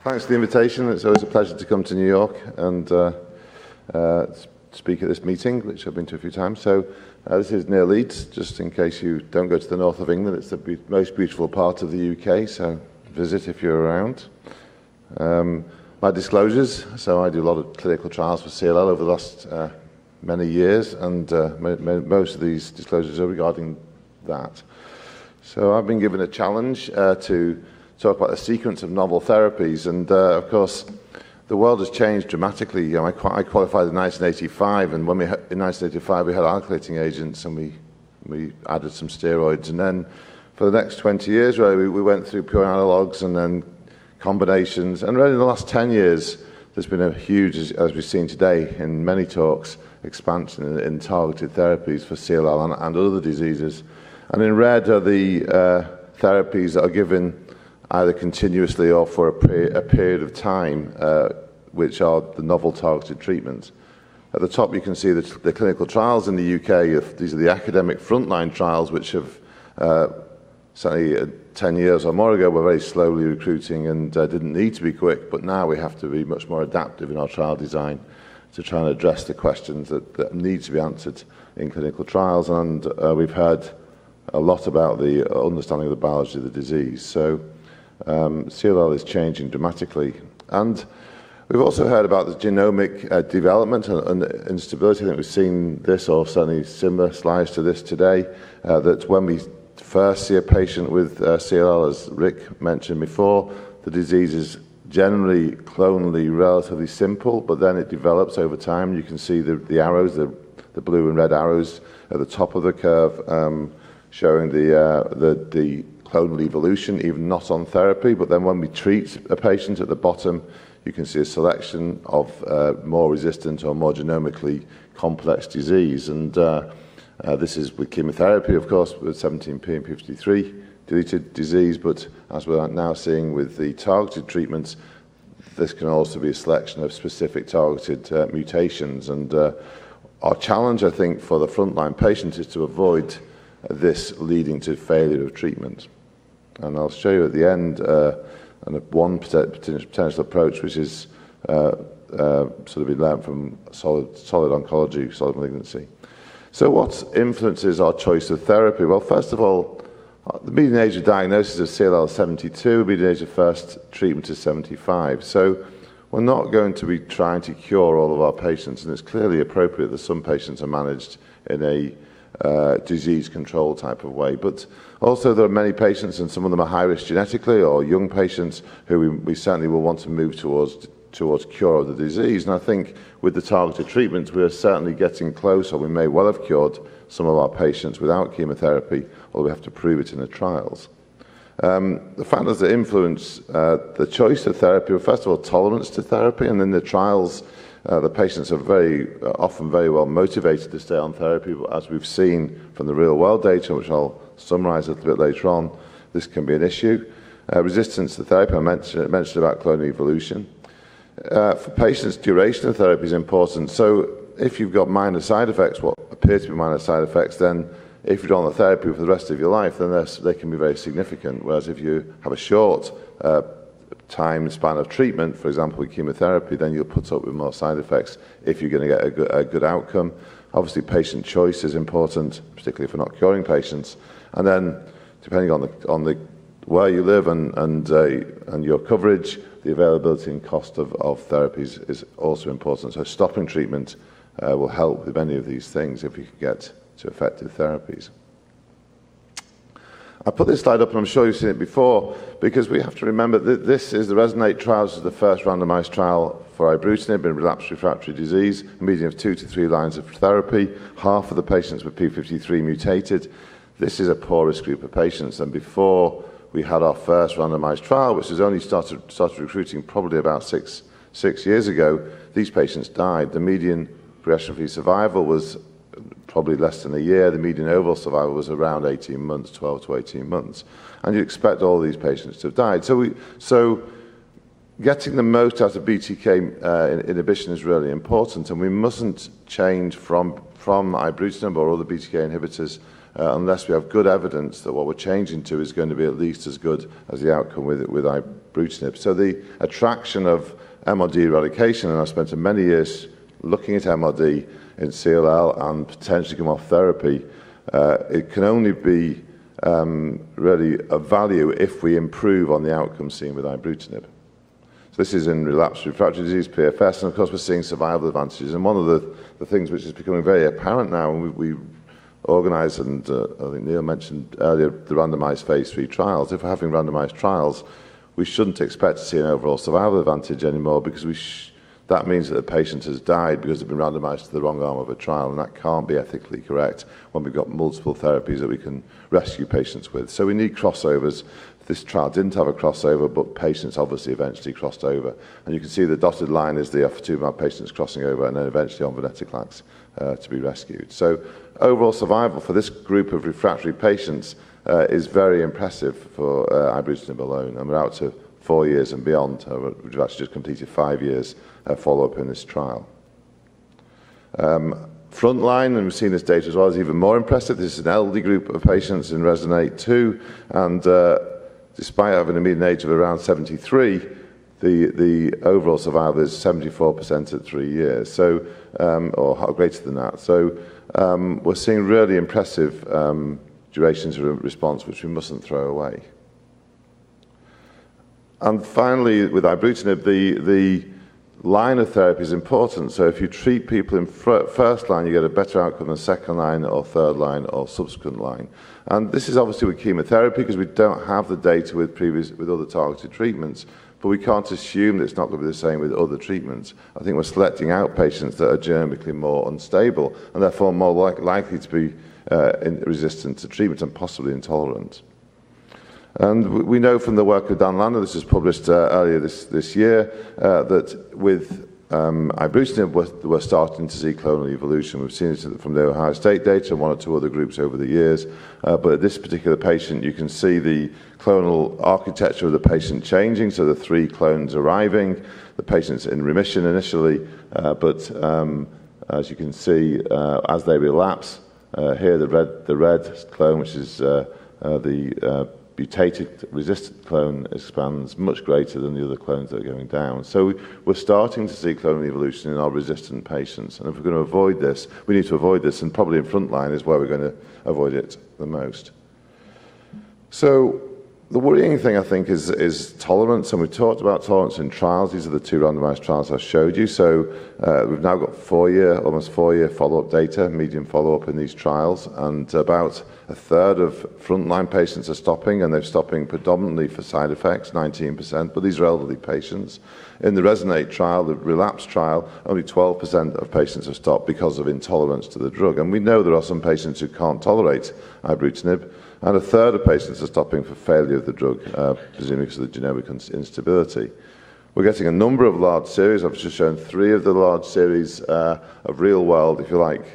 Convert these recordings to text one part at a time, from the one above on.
Thanks for the invitation. It's always a pleasure to come to New York and speak at this meeting, which I've been to a few times. So this is near Leeds, just in case you don't go to the north of England. It's the most beautiful part of the UK, so visit if you're around. My disclosures, so I do a lot of clinical trials for CLL over the last many years, and most of these disclosures are regarding that. So I've been given a challenge to talk about the sequence of novel therapies, and of course the world has changed dramatically. You know, I qualified in 1985, and in 1985 we had alkylating agents, and we added some steroids, and then for the next 20 years really, we went through pure analogues and then combinations, and really in the last 10 years there's been a huge, as we've seen today in many talks, expansion in targeted therapies for CLL and other diseases. And in red are the therapies that are given either continuously or for a period of time, which are the novel targeted treatments. At the top you can see the clinical trials in the UK. These are the academic frontline trials, which have certainly 10 years or more ago were very slowly recruiting and didn't need to be quick, but now we have to be much more adaptive in our trial design to try and address the questions that need to be answered in clinical trials. And we've heard a lot about the understanding of the biology of the disease. So CLL is changing dramatically. And we've also heard about the genomic development and instability. I think we've seen this, or certainly similar slides to this today, that when we first see a patient with CLL, as Rick mentioned before, the disease is generally clonally relatively simple, but then it develops over time. You can see the arrows, the blue and red arrows at the top of the curve, showing the clonal evolution, even not on therapy. But then when we treat a patient at the bottom, you can see a selection of more resistant or more genomically complex disease. And this is with chemotherapy, of course, with 17p53 deleted disease, but as we're now seeing with the targeted treatments, this can also be a selection of specific targeted mutations. And our challenge, I think, for the frontline patient is to avoid this leading to failure of treatment. And I'll show you at the end one potential approach, which is sort of been learned from solid oncology, solid malignancy. So what influences our choice of therapy? Well, first of all, the median age of diagnosis of CLL is 72, median age of first treatment is 75. So we're not going to be trying to cure all of our patients, and it's clearly appropriate that some patients are managed in a disease control type of way. But also there are many patients, and some of them are high risk genetically, or young patients who we certainly will want to move towards cure of the disease. And I think with the targeted treatments, we are certainly getting close, or we may well have cured some of our patients without chemotherapy, although we have to prove it in the trials. The factors that influence the choice of therapy are, first of all, tolerance to therapy, and in the trials, the patients are often very well motivated to stay on therapy, but as we've seen from the real-world data, which I'll summarize a little bit later on, this can be an issue. Resistance to therapy, I mentioned about clonal evolution. For patients, duration of therapy is important. So if you've got minor side effects, what appear to be minor side effects, then if you're on the therapy for the rest of your life, then they can be very significant. Whereas if you have a short time span of treatment, for example with chemotherapy, then you'll put up with more side effects if you're going to get a good outcome. Obviously, patient choice is important, particularly if we're not curing patients. And then, depending on where you live and your coverage, the availability and cost of therapies is also important. So stopping treatment will help with many of these things if you can get to effective therapies. I put this slide up, and I'm sure you've seen it before, because we have to remember that this is the RESONATE trial. This is the first randomized trial for Ibrutinib in relapsed refractory disease, a median of 2 to 3 lines of therapy. Half of the patients were p53 mutated. This is a poor risk group of patients, and before we had our first randomized trial, which has only started recruiting probably about six years ago, these patients died. The median progression-free survival was probably less than a year. The median overall survival was around 18 months, 12 to 18 months. And you expect all these patients to have died. So getting the most out of BTK inhibition is really important, and we mustn't change from ibrutinib or other BTK inhibitors unless we have good evidence that what we're changing to is going to be at least as good as the outcome with Ibrutinib. So the attraction of MRD eradication, and I've spent many years looking at MRD in CLL and potentially come off therapy, it can only be really of value if we improve on the outcome seen with Ibrutinib. So this is in relapsed refractory disease, PFS, and of course we're seeing survival advantages. And one of the things which is becoming very apparent now, and we organised, and I think Neil mentioned earlier, the randomised phase 3 trials. If we're having randomised trials, we shouldn't expect to see an overall survival advantage anymore, because that means that the patient has died because they've been randomised to the wrong arm of a trial, and that can't be ethically correct when we've got multiple therapies that we can rescue patients with. So we need crossovers. This trial didn't have a crossover, but patients obviously eventually crossed over. And you can see the dotted line is the ofatumumab patients crossing over and then eventually on venetoclax to be rescued. So overall survival for this group of refractory patients is very impressive for Ibrutinib alone, and we're out to 4 years and beyond. We've actually just completed 5 years follow-up in this trial. Frontline, and we've seen this data as well, is even more impressive. This is an elderly group of patients in Resonate-2, and despite having a median age of around 73, the overall survival is 74% at 3 years, so or greater than that. So we're seeing really impressive durations of response, which we mustn't throw away. And finally, with Ibrutinib, the line of therapy is important. So if you treat people in first line, you get a better outcome than second line or third line or subsequent line. And this is obviously with chemotherapy, because we don't have the data with other targeted treatments, but we can't assume that it's not going to be the same with other treatments. I think we're selecting out patients that are genomically more unstable and therefore more likely to be resistant to treatment and possibly intolerant. And we know from the work of Dan Lander, this was published earlier this year, that with Ibrutinib, we're starting to see clonal evolution. We've seen it from the Ohio State data and one or two other groups over the years. But at this particular patient, you can see the clonal architecture of the patient changing, so the 3 clones arriving, the patient's in remission initially, but as you can see, as they relapse, here the red clone, which is the mutated resistant clone, expands much greater than the other clones that are going down. So we're starting to see clonal evolution in our resistant patients. And if we're going to avoid this, we need to avoid this, and probably in frontline is where we're going to avoid it the most. So the worrying thing, I think, is tolerance, and we've talked about tolerance in trials. These are the 2 randomized trials I showed you. So we've now got almost 4-year follow-up data, median follow-up in these trials, and about a third of frontline patients are stopping, and they're stopping predominantly for side effects, 19%, but these are elderly patients. In the Resonate trial, the relapse trial, only 12% of patients have stopped because of intolerance to the drug. And we know there are some patients who can't tolerate Ibrutinib, and a third of patients are stopping for failure of the drug, presumably because of the genomic instability. We're getting a number of large series. I've just shown 3 of the large series of real-world, if you like,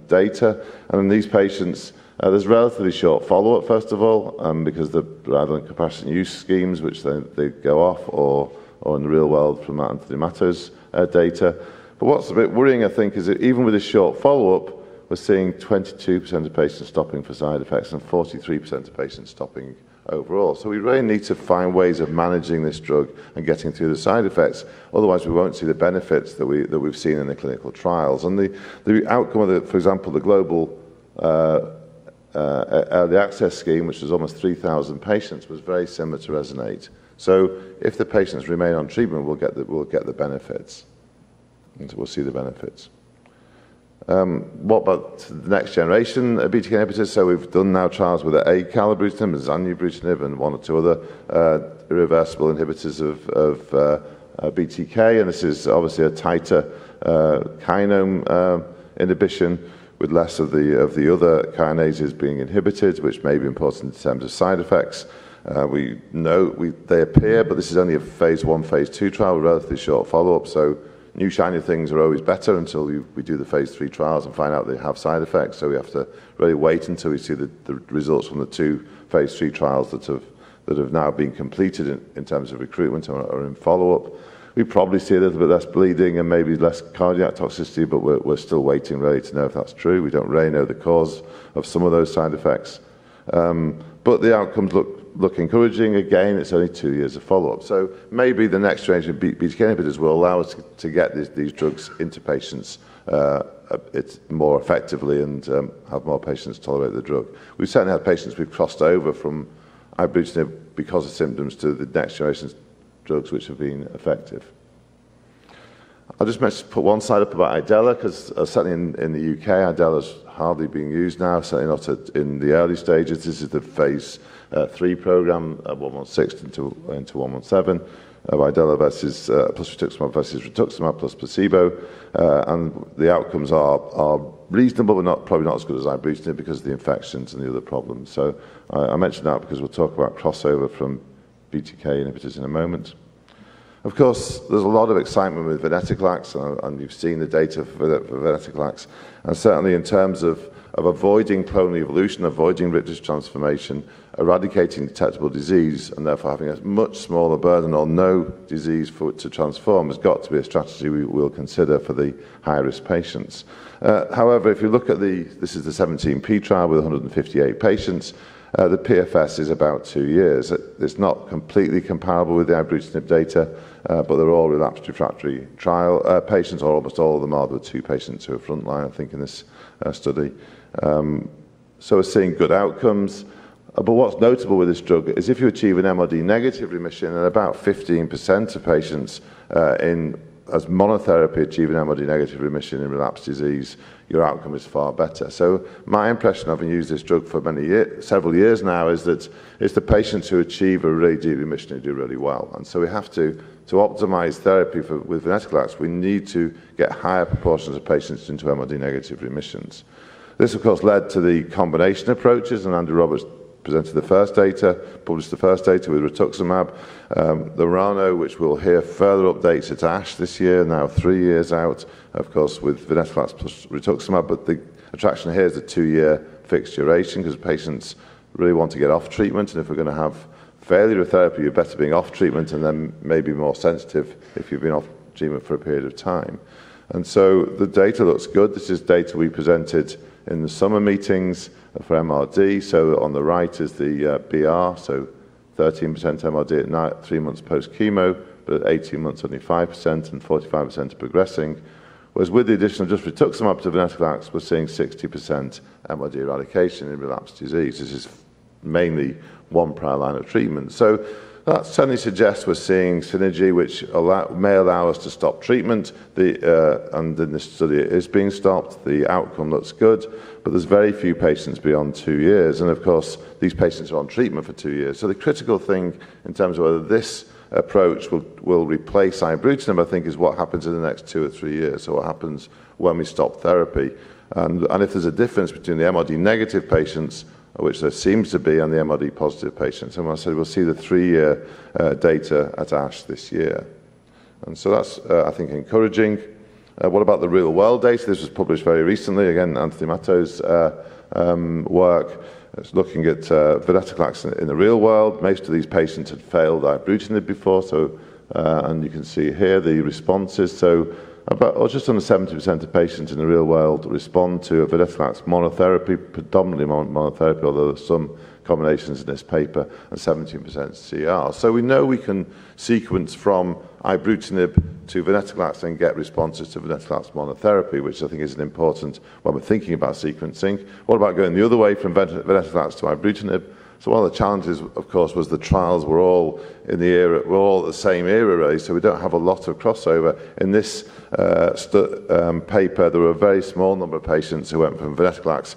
data. And in these patients, there's relatively short follow-up, first of all, because they're either in compassionate use schemes, which they go off, or in the real world from Anthony Matto's data. But what's a bit worrying, I think, is that even with a short follow-up, we're seeing 22% of patients stopping for side effects and 43% of patients stopping overall. So we really need to find ways of managing this drug and getting through the side effects. Otherwise, we won't see the benefits that we've seen in the clinical trials. And the outcome of, for example, the global early access scheme, which was almost 3,000 patients, was very similar to Resonate. So if the patients remain on treatment, we'll get the benefits. And so we'll see the benefits. What about the next generation BTK inhibitors? So we've done now trials with Acalabrutinib, Zanubrutinib, and 1 or 2 other irreversible inhibitors of BTK, and this is obviously a tighter kinome inhibition with less of the other kinases being inhibited, which may be important in terms of side effects. We know they appear, but this is only a phase 1, phase 2 trial with relatively short follow-up, so new shiny things are always better until we do the phase 3 trials and find out they have side effects. So we have to really wait until we see the results from the 2 phase 3 trials that have now been completed in terms of recruitment or in follow-up. We probably see a little bit less bleeding and maybe less cardiac toxicity, but we're still waiting really to know if that's true. We don't really know the cause of some of those side effects. But the outcomes look encouraging. Again, it's only 2 years of follow-up. So maybe the next generation of BTK inhibitors will allow us to get these drugs into patients more effectively and have more patients tolerate the drug. We've certainly had patients who've crossed over from Ibrutinib because of symptoms to the next generation drugs which have been effective. I'll just put one slide up about Idela, because certainly in the UK, Idela is hardly being used now, certainly not in the early stages. This is the phase 3 program, 116 into 117, of Idela versus plus Rituximab versus Rituximab plus placebo, and the outcomes are reasonable, but probably not as good as Ibrutinib because of the infections and the other problems. So I mentioned that because we'll talk about crossover from BTK inhibitors in a moment. Of course, there's a lot of excitement with venetoclax, and you've seen the data for venetoclax, and certainly in terms of avoiding clonal evolution, avoiding Richter's transformation, eradicating detectable disease, and therefore having a much smaller burden or no disease for it to transform has got to be a strategy we will consider for the high-risk patients. However, if you look at this is the 17P trial with 158 patients, the PFS is about 2 years. It's not completely comparable with the Ibrutinib data, but they're all relapsed refractory trial patients, or almost all of them are. There were 2 patients who are frontline, I think, in this study. So we're seeing good outcomes. But what's notable with this drug is if you achieve an MRD negative remission, and about 15% of patients as monotherapy achieve an MRD negative remission in relapsed disease, your outcome is far better. So my impression, having used this drug for several years now, is that it's the patients who achieve a really deep remission who do really well. And so we have to optimize therapy with venetoclax, we need to get higher proportions of patients into MRD negative remissions. This, of course, led to the combination approaches, and Andrew Roberts presented the first data, published the first data with Rituximab. The Rano, which we'll hear further updates at ASH this year, now 3 years out, of course, with venetoclax plus Rituximab, but the attraction here is the 2-year fixed duration, because patients really want to get off treatment, and if we're going to have failure of therapy, you're better being off treatment and then maybe more sensitive if you've been off treatment for a period of time. And so the data looks good. This is data we presented in the summer meetings for MRD. So on the right is the BR, so 13% MRD at night, 3 months post-chemo, but at 18 months only 5% and 45% are progressing. Whereas with the addition of just Rituximab to venetoclax, we're seeing 60% MRD eradication in relapsed disease. This is mainly one prior line of treatment. So that certainly suggests we're seeing synergy, which may allow us to stop treatment. And in this study, it is being stopped. The outcome looks good, but there's very few patients beyond 2 years. And of course, these patients are on treatment for 2 years. So the critical thing in terms of whether this approach will replace Ibrutinib, I think, is what happens in the next 2 or 3 years. So what happens when we stop therapy. And if there's a difference between the MRD negative patients, which there seems to be, on the MRD positive patients. And I said we'll see the 3-year data at ASH this year. And so that's, I think, encouraging. What about the real world data? This was published very recently. Again, Anthony Matto's work. It's looking at venetoclax in the real world. Most of these patients had failed Ibrutinib before, so, and you can see here the responses. So just under 70% of patients in the real world respond to a venetoclax monotherapy, predominantly monotherapy, although there's some combinations in this paper, and 17% CR. So we know we can sequence from Ibrutinib to venetoclax and get responses to venetoclax monotherapy, which I think is an important when we're thinking about sequencing. What about going the other way from venetoclax to Ibrutinib? So one of the challenges, of course, was the trials were all in the era, were all the same era, really, so we don't have a lot of crossover. In this paper, there were a very small number of patients who went from venetoclax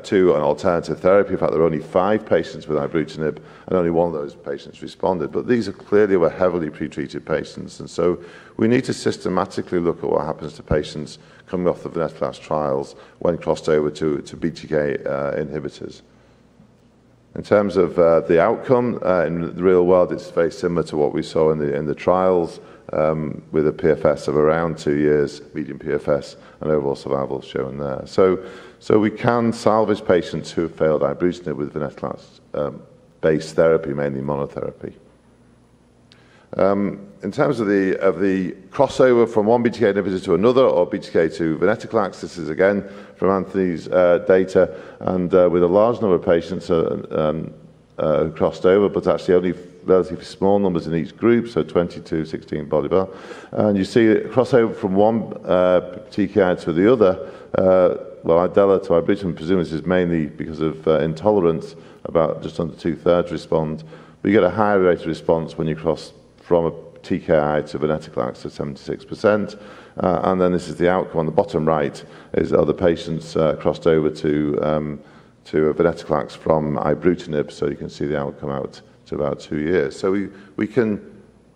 to an alternative therapy. In fact, there were only 5 patients with Ibrutinib, and only 1 of those patients responded. But these clearly were heavily pretreated patients, and so we need to systematically look at what happens to patients coming off the venetoclax trials when crossed over to BTK inhibitors. In terms of the outcome, in the real world, it's very similar to what we saw in the trials, with a PFS of around 2 years, median PFS, and overall survival shown there. So we can salvage patients who have failed Ibrutinib with venetoclax-based therapy, mainly monotherapy. In terms of the crossover from one BTK inhibitor to another, or BTK to venetoclax, this is again from Anthony's data, and with a large number of patients who crossed over, but actually only relatively small numbers in each group, so 22, 16 body bar. And you see a crossover from one TKI to the other. Well, Idela to Ibrutinib, presumably this is mainly because of intolerance, about just under 2/3 respond. But you get a higher rate of response when you cross from a TKI to venetoclax to 76%. And then this is the outcome on the bottom right, is other patients crossed over to a venetoclax from Ibrutinib, so you can see the outcome out to about 2 years. So we can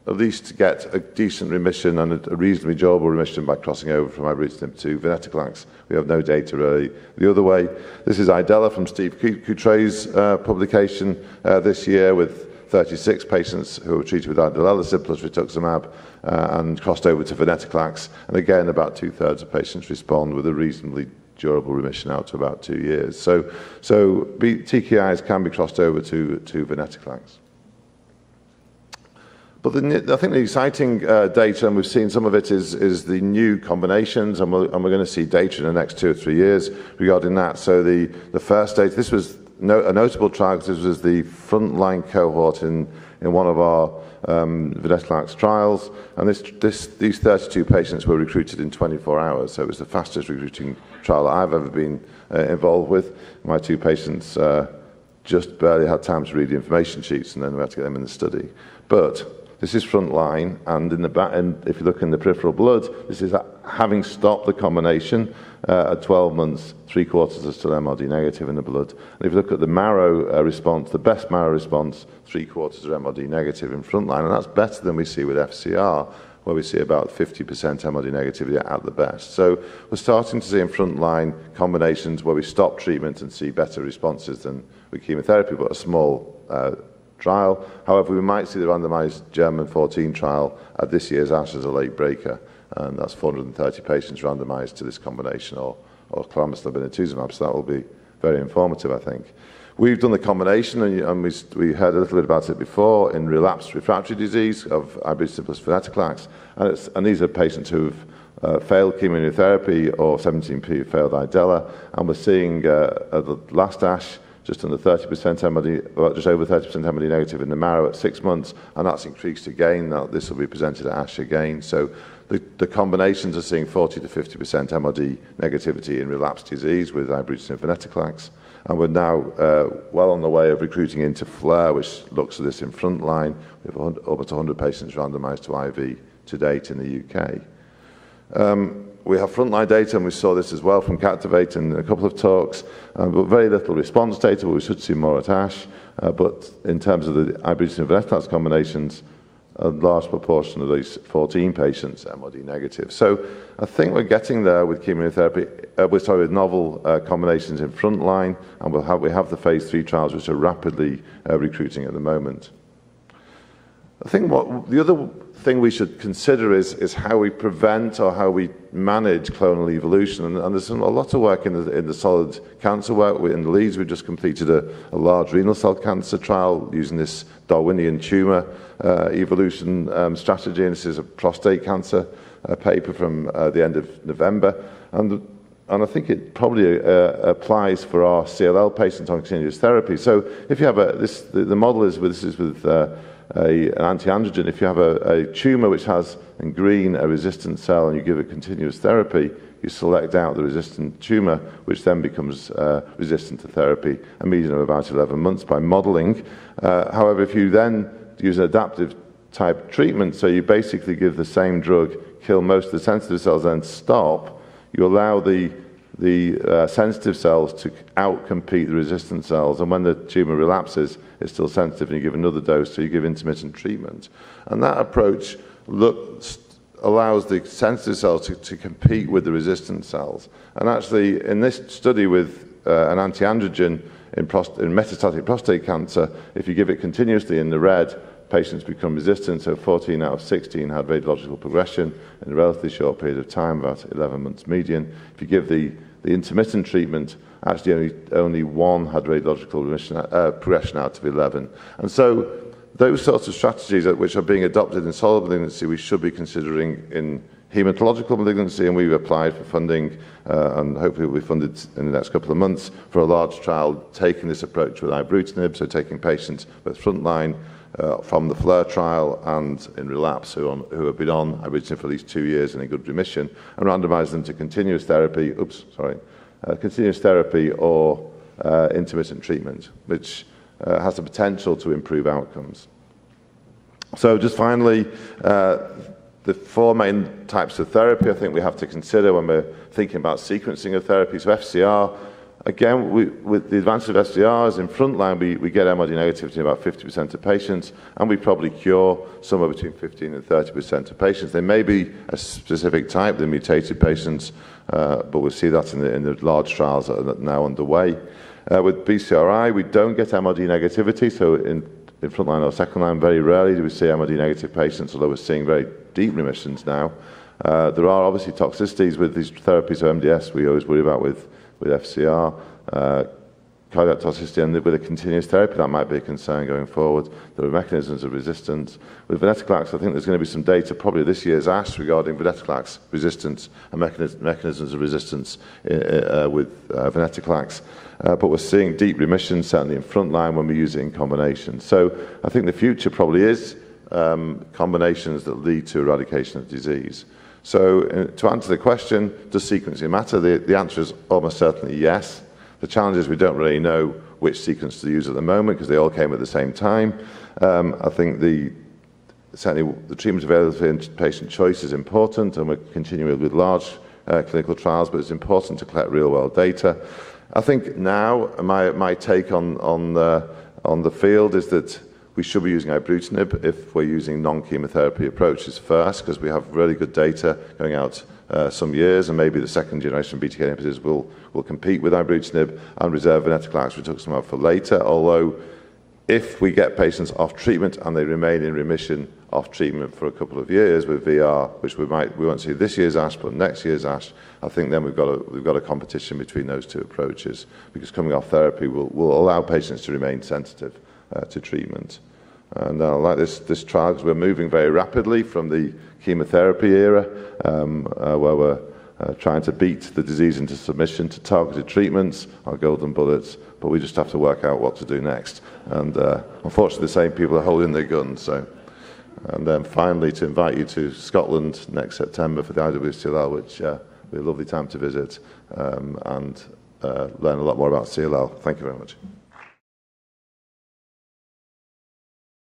at least get a decent remission and a reasonably durable remission by crossing over from Ibrutinib to venetoclax. We have no data really the other way. This is Idela from Steve Coutret's publication this year, with 36 patients who were treated with idelalisib plus Rituximab and crossed over to venetoclax. And again, about 2/3 of patients respond with a reasonably durable remission out to about 2 years. So TKIs can be crossed over to venetoclax. But I think the exciting data, and we've seen some of it, is the new combinations, and we're going to see data in the next 2 or 3 years regarding that. So the first data, this was a notable trial because this was the frontline cohort in one of our venetoclax trials, and these 32 patients were recruited in 24 hours, so it was the fastest recruiting trial I've ever been involved with. My 2 patients just barely had time to read the information sheets, and then we had to get them in the study. But this is frontline, and if you look in the peripheral blood, this is having stopped the combination at 12 months, 3/4 are still MRD negative in the blood. And if you look at the marrow response, the best marrow response, 3/4 are MRD negative in frontline, and that's better than we see with FCR, where we see about 50% MRD negativity at the best. So we're starting to see in frontline combinations where we stop treatment and see better responses than with chemotherapy, but a small trial. However, we might see the randomized German 14 trial at this year's ASH as a late breaker, and that's 430 patients randomized to this combination or obinutuzumab, so that will be very informative, I think. We've done the combination, and we heard a little bit about it before, in relapsed refractory disease of Ibrutinib plus venetoclax, and these are patients who've failed chemotherapy or 17p who failed Idela, and we're seeing at the last ASH just under 30% MRD, just over 30% MRD negative in the marrow at 6 months, and that's increased again. Now this will be presented at ASH again. So the combinations are seeing 40 to 50% MRD negativity in relapsed disease with Ibrutinib venetoclax, and we're now well on the way of recruiting into FLAIR, which looks at this in frontline. We have almost 100 patients randomized to IV to date in the UK. We have frontline data, and we saw this as well from Captivate in a couple of talks, but very little response data, but we should see more at ASH. But in terms of the Ibrutinib venetoclax combinations, a large proportion of these 14 patients MRD negative. So I think we're getting there with chemotherapy, with novel combinations in frontline, and we have the phase 3 trials which are rapidly recruiting at the moment. I think the other thing we should consider is how we prevent or how we manage clonal evolution, and there's a lot of work in the solid cancer work. In the Leeds, we just completed a large renal cell cancer trial using this Darwinian tumor evolution strategy, and this is a prostate cancer paper from the end of November, and I think it probably applies for our CLL patients on continuous therapy. So if you have the model is with an anti-androgen. If you have a tumour which has in green a resistant cell and you give it continuous therapy, you select out the resistant tumour, which then becomes resistant to therapy a median of about 11 months by modelling. However, if you then use an adaptive type treatment, so you basically give the same drug, kill most of the sensitive cells, then stop, you allow the sensitive cells to outcompete the resistant cells, and when the tumour relapses, it's still sensitive, and you give another dose, so you give intermittent treatment. And that approach allows the sensitive cells to compete with the resistant cells. And actually, in this study with an anti-androgen in metastatic prostate cancer, if you give it continuously in the red, patients become resistant, so 14 out of 16 had radiological progression in a relatively short period of time, about 11 months median. If you give the intermittent treatment, actually only one had radiological progression out of 11. And so those sorts of strategies which are being adopted in solid malignancy, we should be considering in hematological malignancy, and we've applied for funding, and hopefully will be funded in the next couple of months for a large trial taking this approach with Ibrutinib, so taking patients both frontline from the FLIR trial and in relapse who have been on Ibrutinib for at least 2 years in a good remission, and randomise them to continuous therapy, continuous therapy or intermittent treatment, which has the potential to improve outcomes. So just finally, the 4 main types of therapy I think we have to consider when we're thinking about sequencing of therapy. So FCR, again, with the advantage of FCRs in frontline, we get MRD negativity in about 50% of patients, and we probably cure somewhere between 15 and 30% of patients. There may be a specific type, the mutated patients, but we'll see that in the large trials that are now underway. With BCRI, we don't get MRD negativity, so in frontline or second line, very rarely do we see MRD negative patients, although we're seeing very deep remissions now. There are obviously toxicities with these therapies of MDS we always worry about with FCR, cardiac toxicity, and with a continuous therapy that might be a concern going forward. There are mechanisms of resistance. With venetoclax, I think there's going to be some data probably this year's ASH regarding venetoclax resistance and mechanisms of resistance with venetoclax. But we're seeing deep remission, certainly in frontline when we use it in combination. So I think the future probably is combinations that lead to eradication of disease. So to answer the question, does sequencing matter? The answer is almost certainly yes. The challenge is we don't really know which sequence to use at the moment because they all came at the same time. I think certainly the treatment availability and patient choice is important, and we're continuing with large clinical trials, but it's important to collect real-world data. I think now my take on the field is that we should be using Ibrutinib if we're using non-chemotherapy approaches first, because we have really good data going out some years, and maybe the second generation BTK inhibitors will compete with Ibrutinib and reserve venetoclax rituximab for later. Although, if we get patients off treatment and they remain in remission off treatment for a couple of years with VR, which we won't see this year's ASH, but next year's ASH, I think then we've got a competition between those two approaches, because coming off therapy will allow patients to remain sensitive to treatment. And I like this trial because we're moving very rapidly from the chemotherapy era, where we're trying to beat the disease into submission to targeted treatments, our golden bullets, but we just have to work out what to do next. And unfortunately, the same people are holding their guns. And then finally, to invite you to Scotland next September for the IWCLL, which will be a lovely time to visit and learn a lot more about CLL. Thank you very much.